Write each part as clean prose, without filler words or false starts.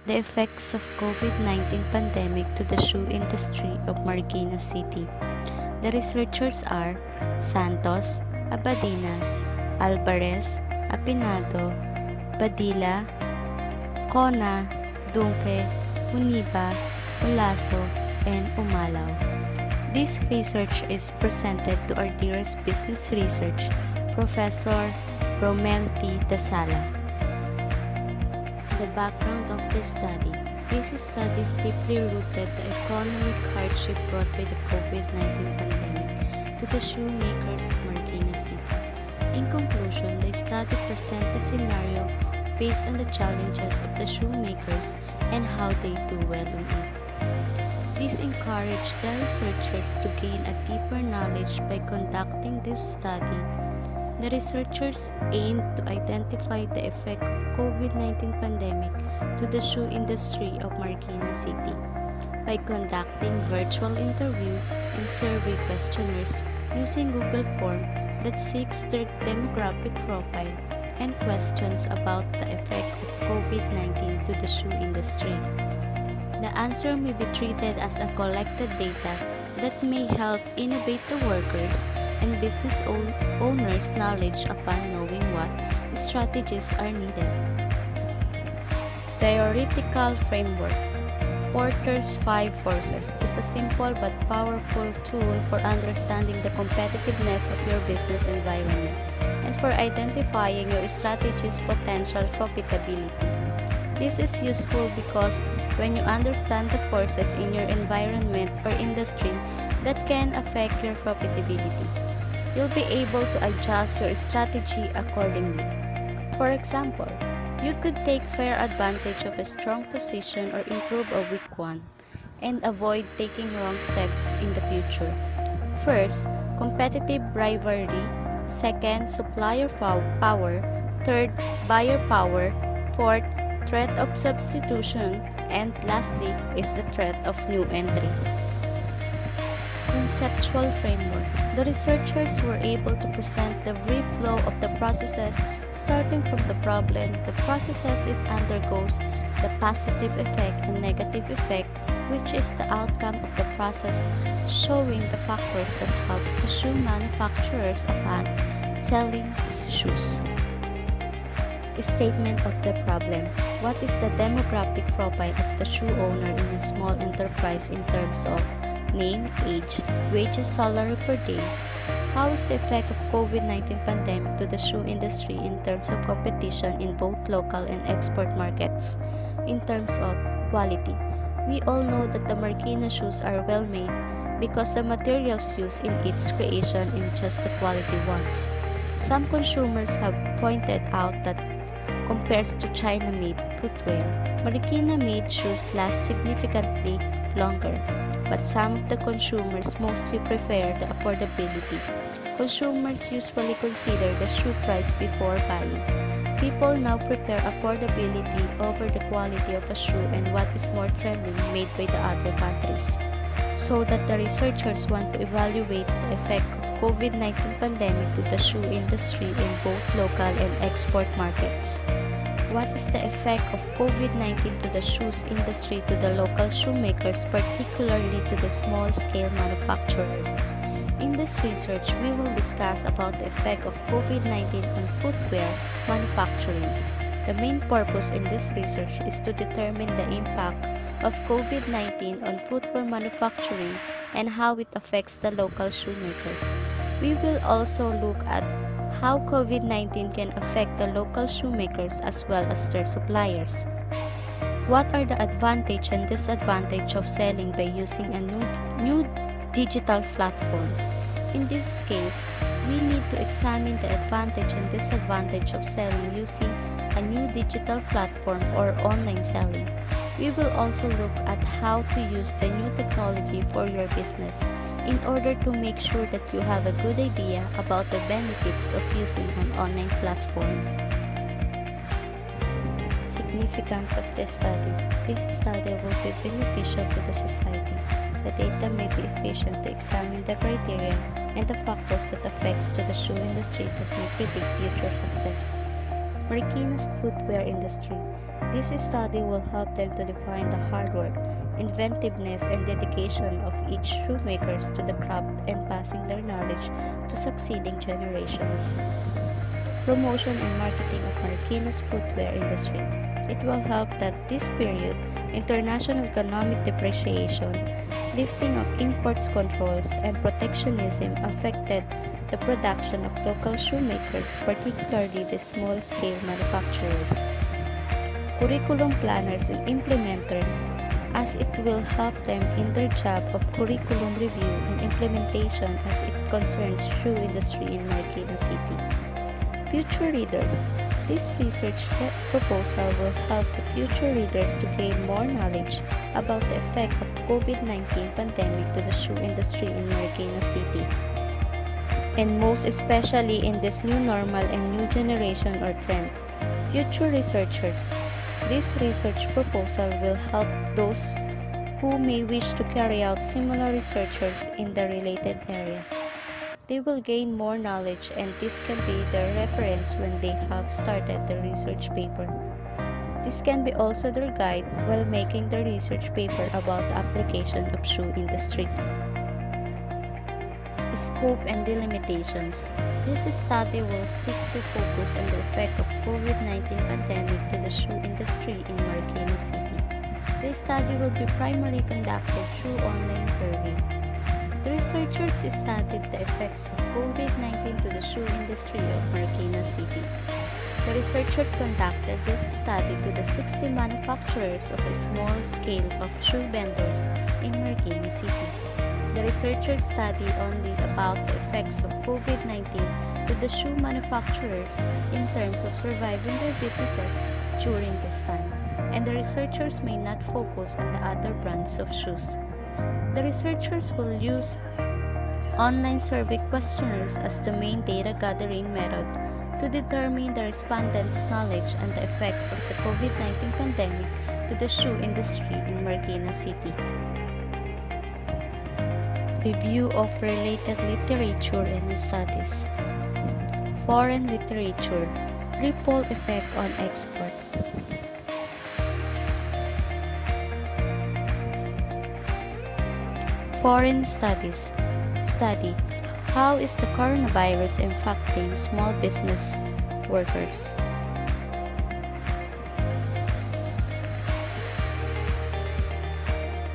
The effects of COVID-19 pandemic to the shoe industry of Marikina City. The researchers are Santos, Abadinas, Alvarez, Apinado, Badila, Kona, Dunque, Uniba, Olaso, and Umalaw. This research is presented to our dearest business research, Professor Romel T. Dasala. The background of the study. This study is deeply rooted the economic hardship brought by the COVID-19 pandemic to the shoemakers of Marikina City. In conclusion, the study presents the scenario based on the challenges of the shoemakers and how they do well on it. This encouraged the researchers to gain a deeper knowledge by conducting this study. The researchers aimed to identify the effect of COVID-19 pandemic to the shoe industry of Marikina City by conducting virtual interview and survey questionnaires using Google Form that seeks their demographic profile and questions about the effect of COVID-19 to the shoe industry. The answer may be treated as a collected data that may help innovate the workers and business owners' knowledge upon knowing what strategies are needed. Theoretical framework. Porter's 5 Forces is a simple but powerful tool for understanding the competitiveness of your business environment and for identifying your strategy's potential profitability. This is useful because when you understand the forces in your environment or industry that can affect your profitability, you'll be able to adjust your strategy accordingly. For example, you could take fair advantage of a strong position or improve a weak one, and avoid taking wrong steps in the future. First, competitive rivalry. Second, supplier power. Third, buyer power. Fourth, threat of substitution. And lastly is the threat of new entry. Conceptual framework. The researchers were able to present the brief flow of the processes starting from the problem, the processes it undergoes, the positive effect and negative effect, which is the outcome of the process, showing the factors that helps the shoe manufacturers upon selling shoes. Statement of the problem. What is the demographic profile of the shoe owner in a small enterprise in terms of name, age, wages, salary per day? How is the effect of COVID-19 pandemic to the shoe industry in terms of competition in both local and export markets? In terms of quality, we all know that the Marikina shoes are well made because the materials used in its creation are just the quality ones. Some consumers have pointed out that compared to China-made footwear, Marikina-made shoes last significantly longer, but some of the consumers mostly prefer the affordability. Consumers usually consider the shoe price before buying. People now prefer affordability over the quality of a shoe and what is more trending made by the other countries. So that the researchers want to evaluate the effect of COVID-19 pandemic to the shoe industry in both local and export markets. What is the effect of COVID-19 to the shoes industry to the local shoemakers, particularly to the small-scale manufacturers? In this research, we will discuss about the effect of COVID-19 on footwear manufacturing. The main purpose in this research is to determine the impact of COVID-19 on footwear manufacturing and how it affects the local shoemakers. We will also look at how COVID-19 can affect the local shoemakers as well as their suppliers. What are the advantage and disadvantage of selling by using a new digital platform? In this case, we need to examine the advantage and disadvantage of selling using a new digital platform or online selling. We will also look at how to use the new technology for your business in order to make sure that you have a good idea about the benefits of using an online platform. Significance of this study. This study will be beneficial to the society. The data may be efficient to examine the criteria and the factors that affects to the shoe industry that may predict future success. Marikina's footwear industry. This study will help them to define the hard work, inventiveness, and dedication of each shoemakers to the craft and passing their knowledge to succeeding generations. Promotion and marketing of Marikina's footwear industry. It will help that this period, international economic depreciation, lifting of imports controls, and protectionism affected the production of local shoemakers, particularly the small-scale manufacturers. Curriculum planners and implementers, as it will help them in their job of curriculum review and implementation as it concerns shoe industry in Marikina City. Future readers. This research proposal will help the future readers to gain more knowledge about the effect of COVID-19 pandemic to the shoe industry in Marikina City, and most especially in this new normal and new generation or trend. Future researchers. This research proposal will help those who may wish to carry out similar researches in the related areas. They will gain more knowledge, and this can be their reference when they have started the research paper. This can be also their guide while making the research paper about the application of shoe industry. Scope and delimitations. This study will seek to focus on the effect of COVID-19 pandemic to the shoe industry in Marikina City. The study will be primarily conducted through online survey. The researchers studied the effects of COVID-19 to the shoe industry of Marikina City. The researchers conducted this study to the 60 manufacturers of a small scale of shoe vendors in Marikina City. The researchers studied only about the effects of COVID-19 to the shoe manufacturers in terms of surviving their businesses during this time, and the researchers may not focus on the other brands of shoes. The researchers will use online survey questionnaires as the main data gathering method to determine the respondents' knowledge and the effects of the COVID-19 pandemic to the shoe industry in Marikina City. Review of related literature and studies. Foreign literature. Ripple effect on export. Foreign studies. Study. How is the coronavirus impacting small business workers?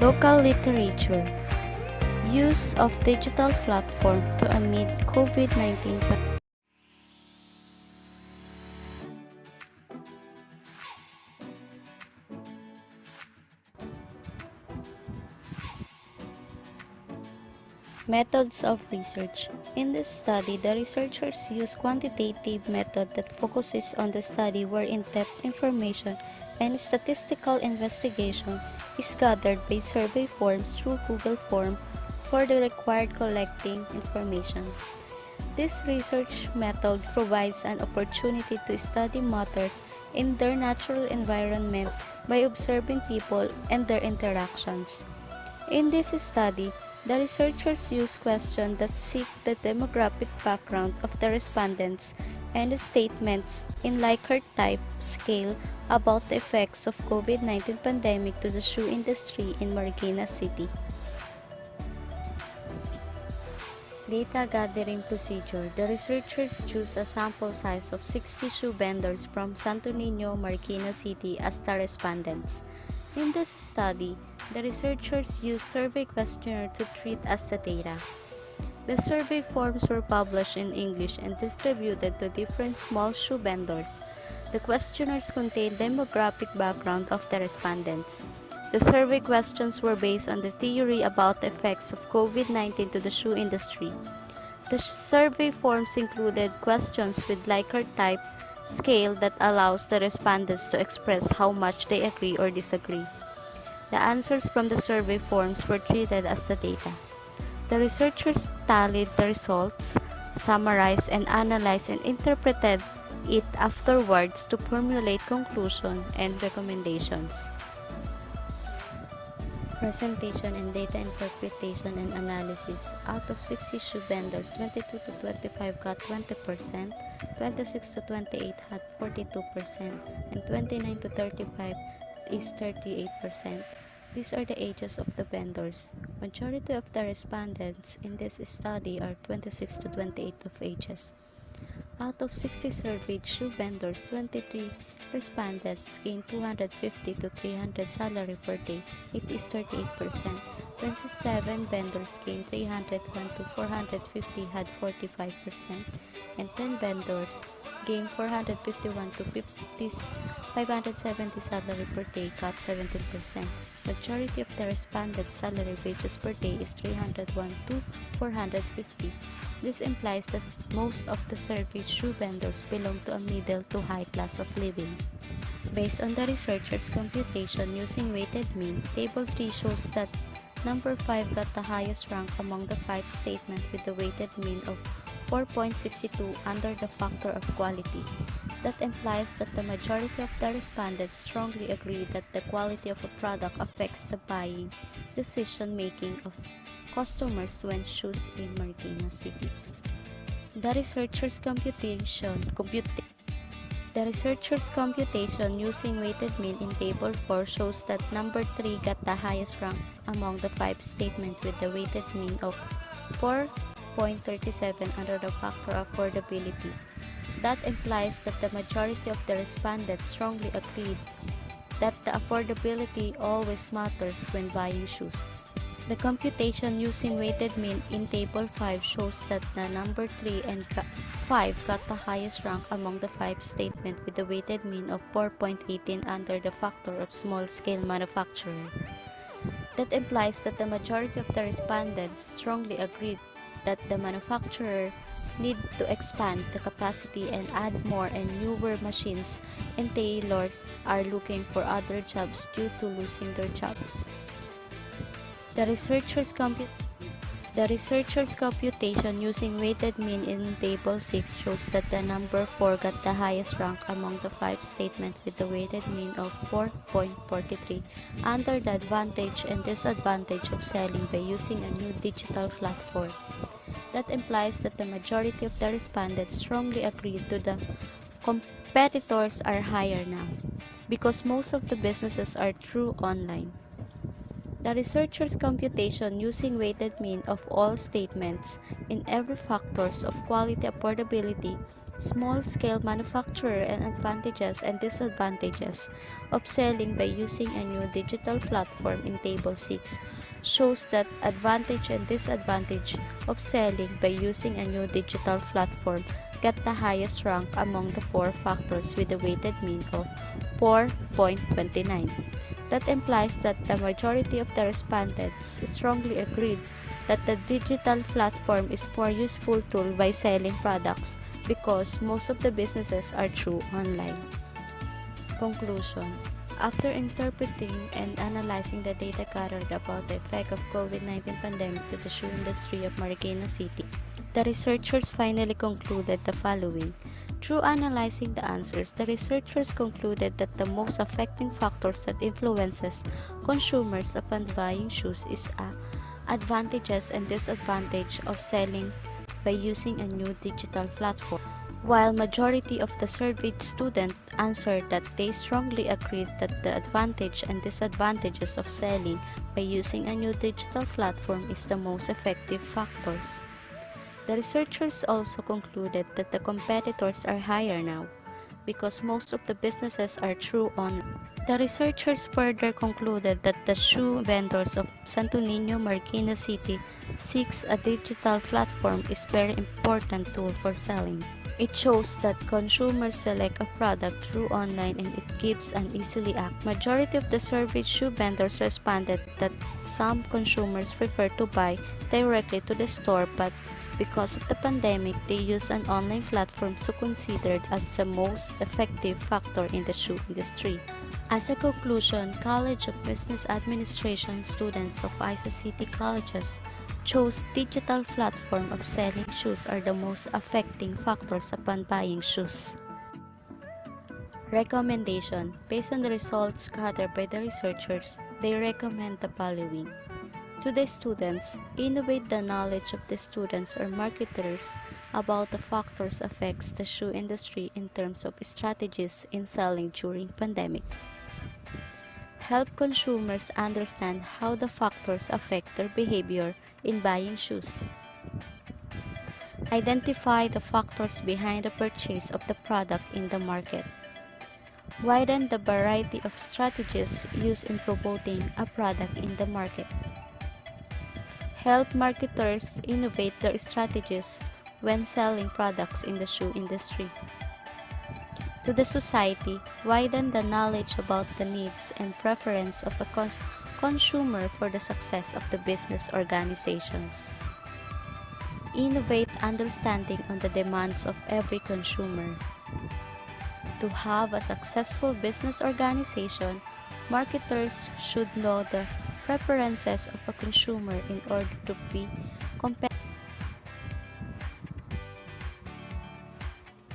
Local literature. Use of digital platform to amid COVID-19 pandemic. Methods of research. In this study, the researchers use quantitative method that focuses on the study where in-depth information and statistical investigation is gathered by survey forms through Google Form for the required collecting information. This research method provides an opportunity to study matters in their natural environment by observing people and their interactions. In this study, the researchers use questions that seek the demographic background of the respondents and statements in Likert type scale about the effects of COVID-19 pandemic to the shoe industry in Marikina City. Data gathering procedure. The researchers choose a sample size of 60 shoe vendors from Santo Niño, Marikina City as the respondents. In this study, the researchers used survey questionnaire to treat as the data. The survey forms were published in English and distributed to different small shoe vendors. The questionnaires contained demographic background of the respondents. The survey questions were based on the theory about the effects of COVID-19 to the shoe industry. The survey forms included questions with Likert type scale that allows the respondents to express how much they agree or disagree. The answers from the survey forms were treated as the data. The researchers tallied the results, summarized and analyzed and interpreted it afterwards to formulate conclusions and recommendations. Presentation and data interpretation and analysis. Out of 60 shoe vendors, 22 to 25 got 20%, 26 to 28 had 42%, and 29 to 35 is 38%. These are the ages of the vendors. Majority of the respondents in this study are 26 to 28 of ages. Out of 60 surveyed shoe vendors, 23 respondents gained 250 to 300 salary per day. It is 38%. 27 vendors gained 301 to 450 had 45%. And 10 vendors gained 451 to 570 salary per day got 17%. Majority of the respondents' salary wages per day is 301 to 450. This implies that most of the surveyed shoe vendors belong to a middle to high class of living. Based on the researchers' computation using weighted mean, Table 3 shows that number 5 got the highest rank among the 5 statements with a weighted mean of 4.62 under the factor of quality. That implies that the majority of the respondents strongly agree that the quality of a product affects the buying decision-making of customers when shoes in Marikina City. The researchers' computation using weighted mean in Table 4 shows that number 3 got the highest rank among the 5 statements with the weighted mean of 4.37 under the factor of affordability. That implies that the majority of the respondents strongly agreed that the affordability always matters when buying shoes. The computation using weighted mean in Table 5 shows that the number 3 and 5 got the highest rank among the 5 statements with a weighted mean of 4.18 under the factor of small-scale manufacturer. That implies that the majority of the respondents strongly agreed that the manufacturer need to expand the capacity and add more and newer machines, and tailors are looking for other jobs due to losing their jobs. The researchers' computation using weighted mean in Table 6 shows that the number 4 got the highest rank among the 5 statements with a weighted mean of 4.43 under the advantage and disadvantage of selling by using a new digital platform. That implies that the majority of the respondents strongly agreed to the competitors are higher now, because most of the businesses are through online. The researchers' computation using weighted mean of all statements in every factors of quality, affordability, small-scale manufacturer, and advantages and disadvantages of selling by using a new digital platform in Table 6 shows that advantage and disadvantage of selling by using a new digital platform get the highest rank among the 4 factors with a weighted mean of 4.29. That implies that the majority of the respondents strongly agreed that the digital platform is more useful tool by selling products because most of the businesses are through online. Conclusion. After interpreting and analyzing the data gathered about the effect of COVID-19 pandemic to the shoe industry of Marikina City, the researchers finally concluded the following. Through analyzing the answers, the researchers concluded that the most affecting factors that influences consumers upon buying shoes is advantages and disadvantage of selling by using a new digital platform. While majority of the surveyed students answered that they strongly agreed that the advantage and disadvantages of selling by using a new digital platform is the most effective factors. The researchers also concluded that the competitors are higher now because most of the businesses are through online. The researchers further concluded that the shoe vendors of Santo Niño, Marikina City seeks a digital platform is very important tool for selling. It shows that consumers select a product through online and it gives an easily access. Majority of the surveyed shoe vendors responded that some consumers prefer to buy directly to the store, but because of the pandemic, they use an online platform so considered as the most effective factor in the shoe industry. As a conclusion, College of Business Administration students of ISA City colleges chose digital platform of selling shoes are the most affecting factors upon buying shoes. Recommendation. Based on the results gathered by the researchers, they recommend the following. To the students, innovate the knowledge of the students or marketers about the factors affects the shoe industry in terms of strategies in selling during pandemic. Help consumers understand how the factors affect their behavior in buying shoes. Identify the factors behind the purchase of the product in the market. Widen the variety of strategies used in promoting a product in the market. Help marketers innovate their strategies when selling products in the shoe industry. To the society, widen the knowledge about the needs and preference of a consumer for the success of the business organizations. Innovate understanding on the demands of every consumer. To have a successful business organization, marketers should know the preferences of a consumer in order to be competitive.